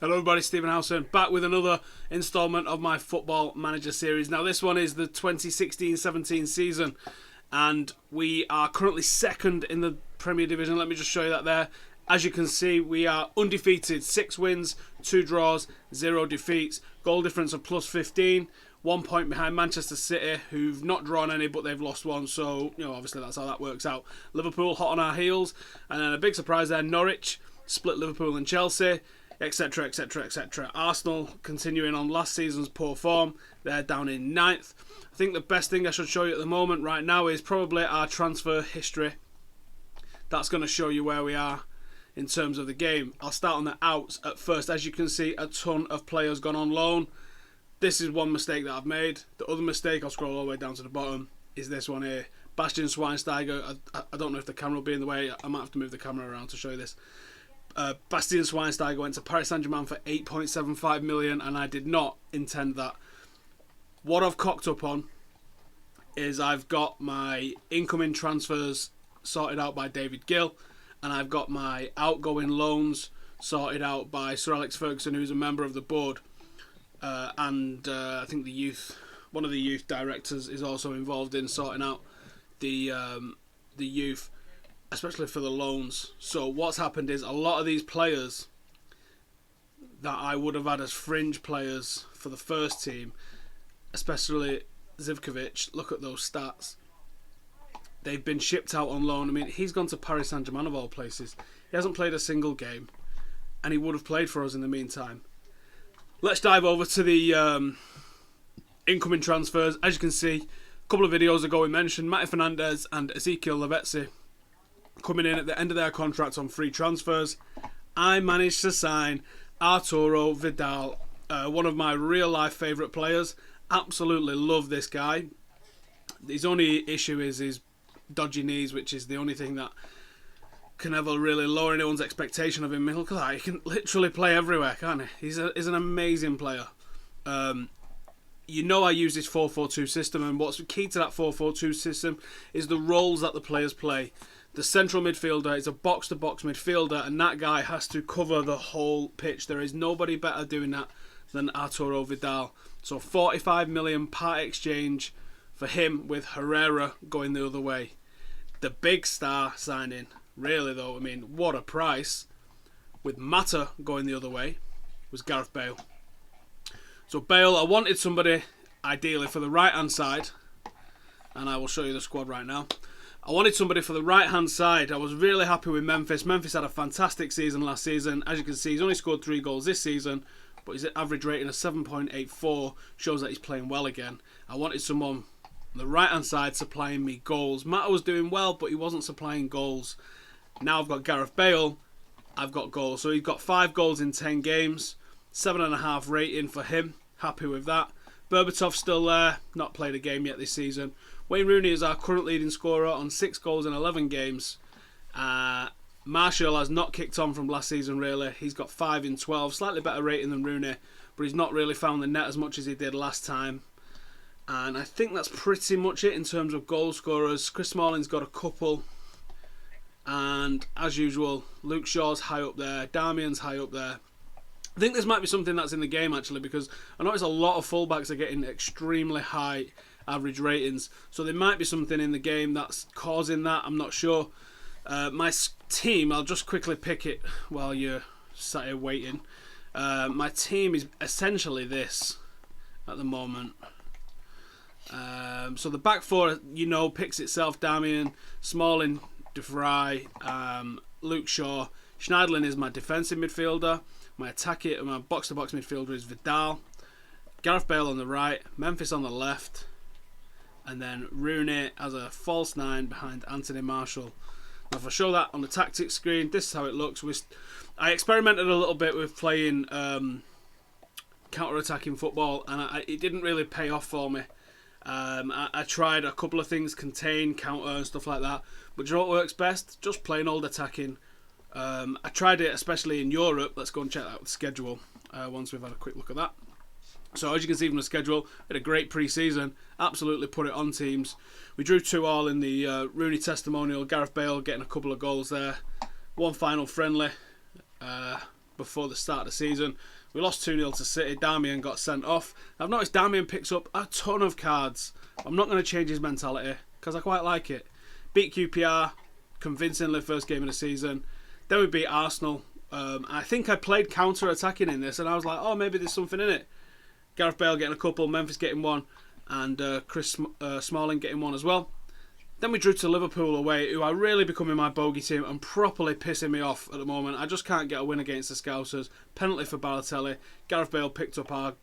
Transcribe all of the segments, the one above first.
Hello everybody, Stephen Howson, back with another instalment of my Football Manager series. Now this one is the 2016-17 season, and we are currently second in the Premier Division. Let me just show you that there. As you can see, we are undefeated, 6 wins, 2 draws, 0 defeats, goal difference of plus 15, 1 point behind Manchester City, who've not drawn any, but they've lost one, so, obviously that's how that works out. Liverpool hot on our heels, and then a big surprise there, Norwich, split Liverpool and Chelsea, etc, etc, etc. Arsenal continuing on last season's poor form, they're down in 9th. I think the best thing I should show you at the moment right now is probably our transfer history. That's going to show you where we are in terms of the game. I'll start on the outs at first. As you can see, a ton of players gone on loan. This is one mistake that I've made. The other mistake, I'll scroll all the way down to the bottom, is this one here. Bastian Schweinsteiger. I don't know if the camera will be in the way. I might have to move the camera around to show you this. Bastian Schweinsteiger went to Paris Saint-Germain for 8.75 million, and I did not intend that. What I've cocked up on is I've got my incoming transfers sorted out by David Gill, and I've got my outgoing loans sorted out by Sir Alex Ferguson, who's a member of the board, and I think one of the youth directors is also involved in sorting out the youth, especially for the loans. So what's happened is a lot of these players that I would have had as fringe players for the first team, especially Zivkovic, look at those stats. They've been shipped out on loan. I mean, he's gone to Paris Saint-Germain of all places. He hasn't played a single game, and he would have played for us in the meantime. Let's dive over to the incoming transfers. As you can see, a couple of videos ago we mentioned Matty Fernandez and Ezekiel Lavezzi coming in at the end of their contracts on free transfers. I managed to sign Arturo Vidal, one of my real life favourite players. Absolutely love this guy. His only issue is his dodgy knees, which is the only thing that can ever really lower anyone's expectation of him. Look at that, he can literally play everywhere, can't he? He's an amazing player. I use this 4-4-2 system, and what's key to that 4-4-2 system is the roles that the players play. The central midfielder is a box-to-box midfielder, and that guy has to cover the whole pitch. There is nobody better doing that than Arturo Vidal. So 45 million part exchange for him, with Herrera going the other way. The big star signing, really though, I mean, what a price, with Mata going the other way, was Gareth Bale. So Bale, I wanted somebody ideally for the right hand side, and I will show you the squad right now. I wanted somebody for the right hand side. I was really happy with Memphis. Memphis had a fantastic season last season. As you can see, he's only scored 3 goals this season, but his average rating of 7.84 shows that he's playing well again. I wanted someone on the right hand side supplying me goals. Mata was doing well, but he wasn't supplying goals. Now I've got Gareth Bale, I've got goals. So he's got 5 goals in 10 games, 7.5 rating for him. Happy with that. Berbatov's still there, not played a game yet this season. Wayne Rooney is our current leading scorer on 6 goals in 11 games. Martial has not kicked on from last season really. He's got 5 in 12, slightly better rating than Rooney, but he's not really found the net as much as he did last time. And I think that's pretty much it in terms of goal scorers. Chris Smalling's got a couple. And as usual, Luke Shaw's high up there, Damian's high up there. I think this might be something that's in the game actually, because I notice a lot of fullbacks are getting extremely high average ratings. So there might be something in the game that's causing that, I'm not sure. My team, I'll just quickly pick it while you're sat here waiting. My team is essentially this at the moment. So the back four, picks itself. Damian, Smalling, De Vrij, Luke Shaw. Schneiderlin is my defensive midfielder. My box-to-box midfielder is Vidal. Gareth Bale on the right, Memphis on the left, and then Rooney as a false 9 behind Anthony Martial. Now if I show that on the tactics screen, this is how it looks. I experimented a little bit with playing counter-attacking football, and it didn't really pay off for me. I tried a couple of things, contain, counter and stuff like that, but do you know what works best? Just plain old attacking. I tried it especially in Europe. Let's go and check out the schedule once we've had a quick look at that. So as you can see from the schedule, we had a great pre-season, absolutely put it on teams. We drew 2-2 in the Rooney testimonial, Gareth Bale getting a couple of goals there. One final friendly, before the start of the season. We lost 2-0 to City. Darmian got sent off. I've noticed Darmian picks up a ton of cards. I'm not going to change his mentality because I quite like it. Beat QPR convincingly first game of the season. Then we beat Arsenal. I think I played counter-attacking in this, and I was like, oh, maybe there's something in it. Gareth Bale getting a couple, Memphis getting one, and Chris Smalling getting one as well. Then we drew to Liverpool away, who are really becoming my bogey team and properly pissing me off at the moment. I just can't get a win against the Scousers. Penalty for Balotelli. Gareth Bale picked up our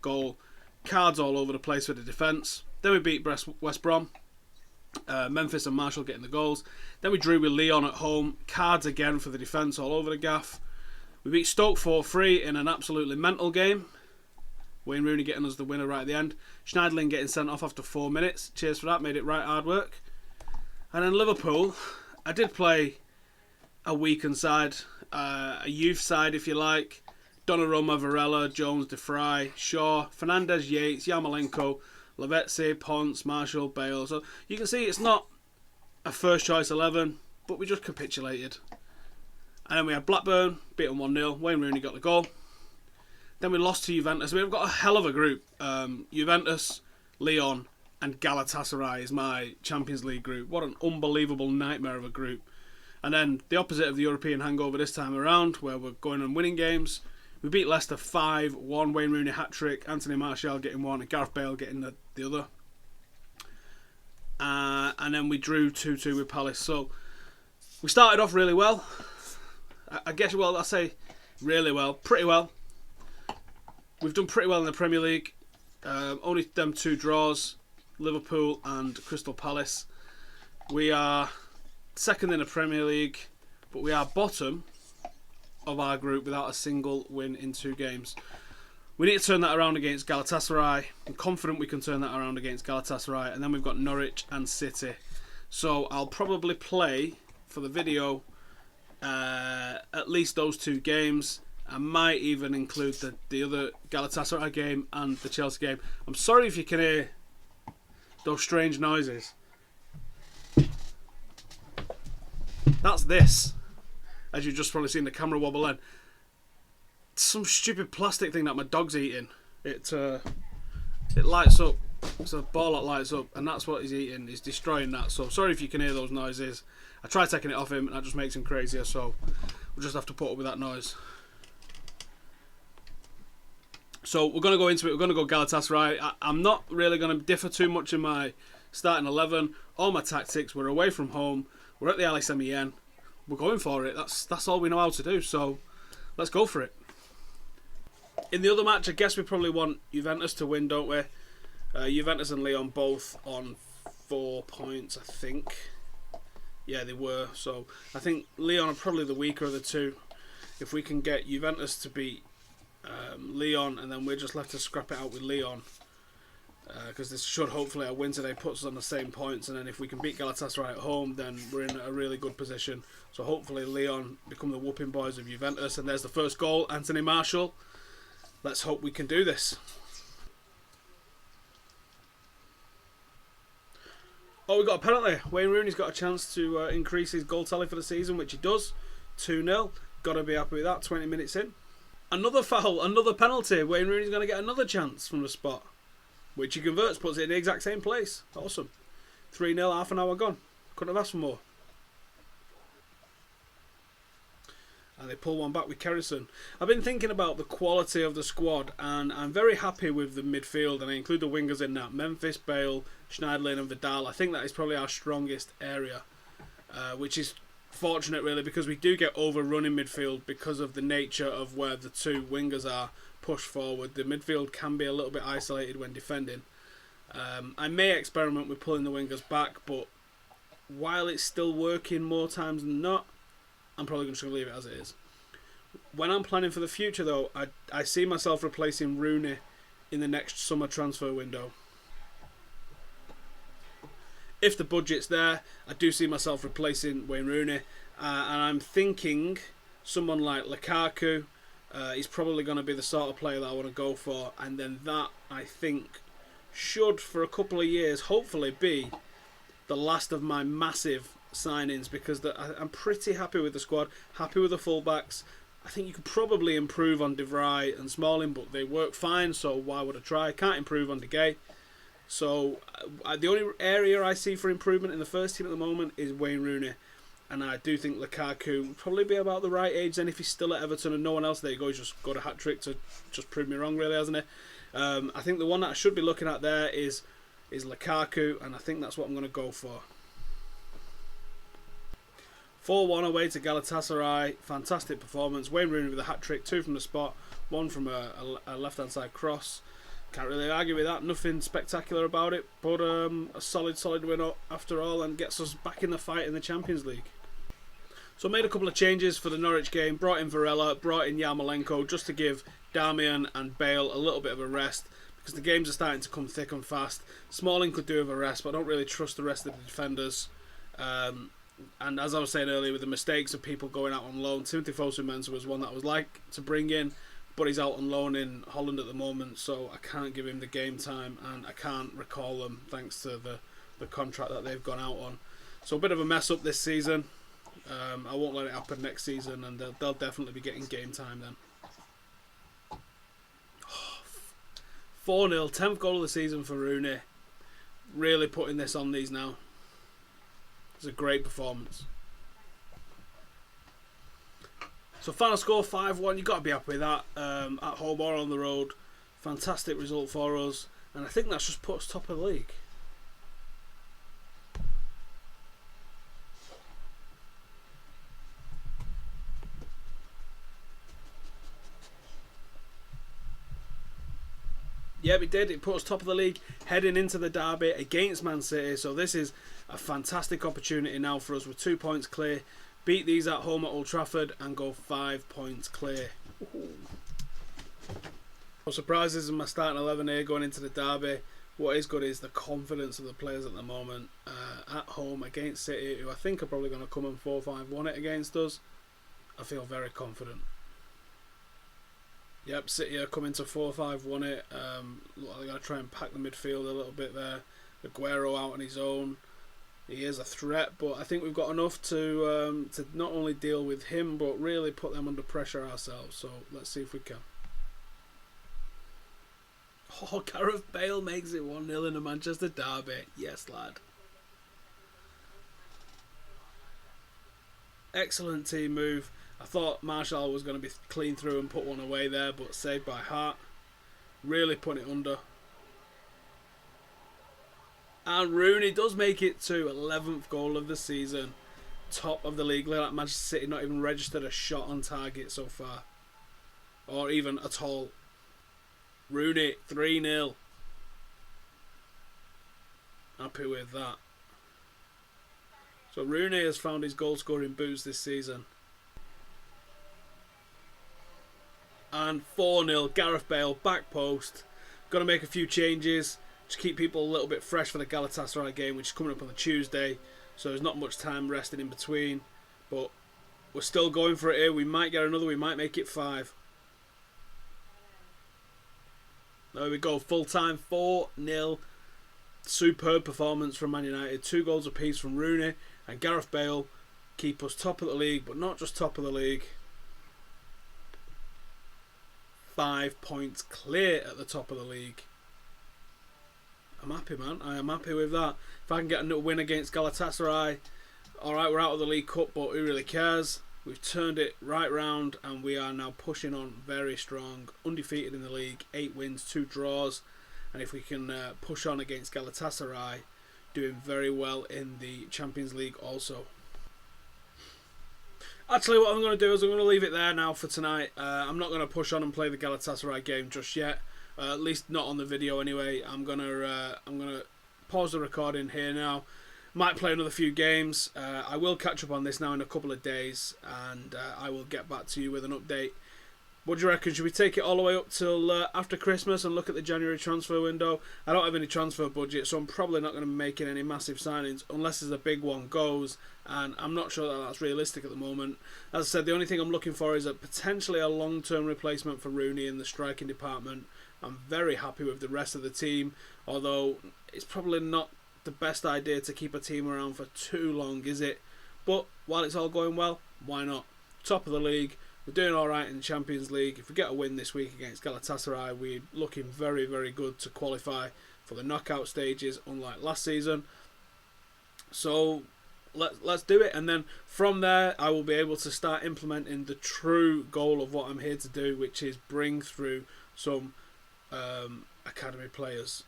goal. Cards all over the place for the defence. Then we beat West Brom. Memphis and Marshall getting the goals. Then we drew with Lyon at home. Cards again for the defence all over the gaff. We beat Stoke 4-3 in an absolutely mental game. Wayne Rooney getting us the winner right at the end. Schneiderlin getting sent off after 4 minutes. Cheers for that, made it right hard work. And then Liverpool, I did play a weakened side, a youth side if you like. Donnarumma, Varela, Jones, De Vrij, Shaw, Fernandes, Yates, Yarmolenko, Lavezzi, Ponce, Marshall, Bale. So you can see it's not a first choice 11, but we just capitulated. And then we had Blackburn, beat them 1-0. Wayne Rooney got the goal. Then we lost to Juventus. We've got a hell of a group. Juventus, Lyon, and Galatasaray is my Champions League group. What an unbelievable nightmare of a group. And then the opposite of the European hangover this time around, where we're going and winning games. We beat Leicester 5-1. Wayne Rooney hat-trick. Anthony Martial getting one and Gareth Bale getting the other. And then we drew 2-2 with Palace. So we started off really well. I guess, well, I say really well. Pretty well. We've done pretty well in the Premier League. Only them 2 draws. Liverpool and Crystal Palace. We are second in the Premier League, but we are bottom of our group without a single win in 2 games. We need to turn that around against Galatasaray. I'm confident we can turn that around against Galatasaray. And then we've got Norwich and City. So I'll probably play for the video at least those 2 games. I might even include the other Galatasaray game and the Chelsea game. I'm sorry if you can hear those strange noises. That's this. As you've just probably seen the camera wobble in. It's some stupid plastic thing that my dog's eating. It lights up. It's a ball that lights up, and that's what he's eating. He's destroying that. So sorry if you can hear those noises. I tried taking it off him, and that just makes him crazier. So we'll just have to put up with that noise. So we're going to go into it. We're going to go Galatasaray. I'm not really going to differ too much in my starting 11. All my tactics. We're away from home. We're at the LSMEN. We're going for it. That's all we know how to do. So let's go for it. In the other match, I guess we probably want Juventus to win, don't we? Juventus and Lyon both on 4 points, I think. Yeah, they were. So I think Lyon are probably the weaker of the 2. If we can get Juventus to beat Lyon, and then we're just left to scrap it out with Lyon, because this should hopefully a win today puts us on the same points, and then if we can beat Galatasaray at home, then we're in a really good position. So hopefully Lyon become the whooping boys of Juventus. And there's the first goal, Anthony Martial. Let's hope we can do this. Oh, we got a penalty. Wayne Rooney's got a chance to increase his goal tally for the season, which he does. 2-0. Got to be happy with that. 20 minutes in. Another foul, another penalty. Wayne Rooney's going to get another chance from the spot, which he converts, puts it in the exact same place. Awesome. 3-0, half an hour gone. Couldn't have asked for more. And they pull one back with Kerrison. I've been thinking about the quality of the squad, and I'm very happy with the midfield, and I include the wingers in that. Memphis, Bale, Schneiderlin and Vidal. I think that is probably our strongest area, which is fortunate really, because we do get overrun in midfield because of the nature of where the 2 wingers are pushed forward. The midfield can be a little bit isolated when defending. I may experiment with pulling the wingers back, but while it's still working more times than not, I'm probably going to leave it as it is. When I'm planning for the future though, I see myself replacing Rooney in the next summer transfer window. If the budget's there, I do see myself replacing Wayne Rooney, and I'm thinking someone like Lukaku. He's probably going to be the sort of player that I want to go for, and then that, I think, should for a couple of years hopefully be the last of my massive signings, because I'm pretty happy with the squad, happy with the fullbacks. I think you could probably improve on De Vrij and Smalling, but they work fine, so why would I try? Can't improve on De Gea. So the only area I see for improvement in the first team at the moment is Wayne Rooney. And I do think Lukaku would probably be about the right age then if he's still at Everton and no one else. There you go, he's just got a hat-trick to just prove me wrong, really, hasn't he? I think the one that I should be looking at there is Lukaku, and I think that's what I'm going to go for. 4-1 away to Galatasaray. Fantastic performance. Wayne Rooney with a hat-trick, 2 from the spot, 1 from a left-hand side cross. Can't really argue with that. Nothing spectacular about it, but a solid win after all, and gets us back in the fight in the Champions League. So I made a couple of changes for the Norwich game. Brought in Varela, brought in Yarmolenko, just to give Darmian and Bale a little bit of a rest, because the games are starting to come thick and fast. Smalling could do with a rest, but I don't really trust the rest of the defenders. And as I was saying earlier, with the mistakes of people going out on loan, Timothy Fosu-Mensah was one that I was like to bring in, but he's out on loan in Holland at the moment, so I can't give him the game time, and I can't recall them thanks to the contract that they've gone out on. So a bit of a mess up this season. I won't let it happen next season, and they'll definitely be getting game time then. 4-0, 10th goal of the season for Rooney. Really putting this on these now. It's a great performance. So final score 5-1. You've got to be happy with that. At home or on the road. Fantastic result for us. And I think that's just put us top of the league. Yeah, we did. It put us top of the league heading into the derby against Man City. So this is a fantastic opportunity now for us with 2 points clear. Beat these at home at Old Trafford and go 5 points clear. No surprises in my starting 11 here going into the derby. What is good is the confidence of the players at the moment. At home against City, who I think are probably going to come and 4-5-1 it against us. I feel very confident. Yep, City are coming to 4-5-1 it. Look like they're going to try and pack the midfield a little bit there. Aguero out on his own. He is a threat, but I think we've got enough to not only deal with him, but really put them under pressure ourselves. So let's see if we can. Oh, Gareth Bale makes it 1-0 in the Manchester derby. Yes, lad. Excellent team move. I thought Martial was going to be clean through and put one away there, but saved by Hart. Really putting it under. And Rooney does make it to 11th goal of the season. Top of the league. Look at that, Manchester City not even registered a shot on target so far. Or even at all. Rooney, 3-0. Happy with that. So Rooney has found his goal scoring boots this season. And 4-0, Gareth Bale, back post. Got to make a few changes to keep people a little bit fresh for the Galatasaray game, which is coming up on the Tuesday. So there's not much time resting in between. But we're still going for it here. We might get another, we might make it 5. There we go, full time, 4-0. Superb performance from Man United. 2 goals apiece from Rooney and Gareth Bale. Keep us top of the league, but not just top of the league. 5 points clear at the top of the league. I'm happy, man. I am happy with that. If I can get another win against Galatasaray, alright, we're out of the League Cup, but who really cares? We've turned it right round and we are now pushing on very strong. Undefeated in the league, 8 wins, 2 draws. And if we can push on against Galatasaray, doing very well in the Champions League also. Actually, what I'm going to do is I'm going to leave it there now for tonight. I'm not going to push on and play the Galatasaray game just yet. At least not on the video anyway. I'm gonna pause the recording here now. Might play another few games. I will catch up on this now in a couple of days, and I will get back to you with an update. What do you reckon? Should we take it all the way up till after Christmas and look at the January transfer window? I don't have any transfer budget, so I'm probably not going to be making any massive signings unless there's a big one goes, and I'm not sure that that's realistic at the moment. As I said, the only thing I'm looking for is potentially a long-term replacement for Rooney in the striking department. I'm very happy with the rest of the team, although it's probably not the best idea to keep a team around for too long, is it? But while it's all going well, why not? Top of the league, We're doing all right in the Champions League. If we get a win this week against Galatasaray, we're looking very, very good to qualify for the knockout stages, unlike last season. So let's do it, and then from there I will be able to start implementing the true goal of what I'm here to do, which is bring through some academy players.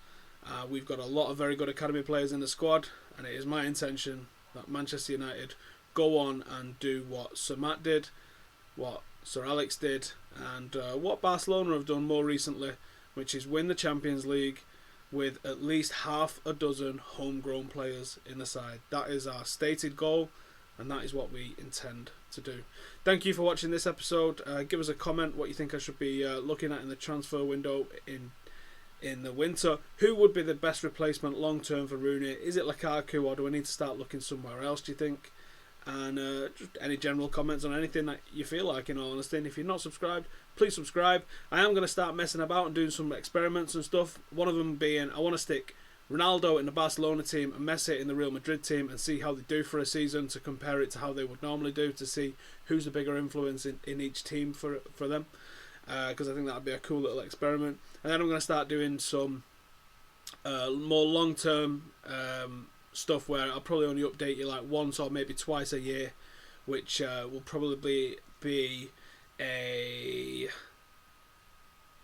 We've got a lot of very good academy players in the squad, and it is my intention that Manchester United go on and do what Sir Matt did, what Sir Alex did, and what Barcelona have done more recently, which is win the Champions League with at least half a dozen homegrown players in the side. That is our stated goal, and that is what we intend to do. Thank you for watching this episode. Give us a comment what you think I should be looking at in the transfer window in the winter. Who would be the best replacement long term for Rooney? Is it Lukaku, or do I need to start looking somewhere else, do you think? And just any general comments on anything that you feel like, in all honesty. And if you're not subscribed, please subscribe. I am going to start messing about and doing some experiments and stuff. One of them being, I want to stick Ronaldo in the Barcelona team and Messi in the Real Madrid team and see how they do for a season, to compare it to how they would normally do, to see who's the bigger influence in each team for them. Because I think that would be a cool little experiment. And then I'm going to start doing some more long-term stuff where I'll probably only update you like once or maybe twice a year, which will probably be a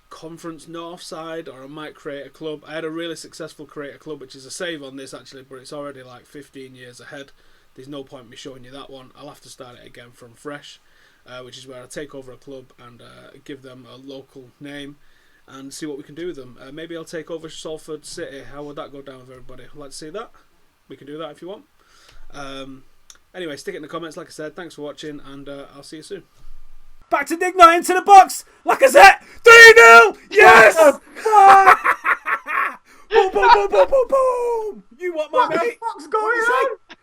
conference north side, or I might create a club. I had a really successful create a club, which is a save on this actually, but it's already like 15 years ahead. There's no point in me showing you that one. I'll have to start it again from fresh, which is where I take over a club and give them a local name and see what we can do with them. Maybe I'll take over Salford City. How would that go down with everybody? Let's see that. We can do that if you want. Anyway, stick it in the comments, like I said. Thanks for watching, and I'll see you soon. Back to Dig 9 into the box. Lacazette. 3-0. Yes. Boom, boom, boom, boom, boom, boom. You what, my mate? What the fuck's going on?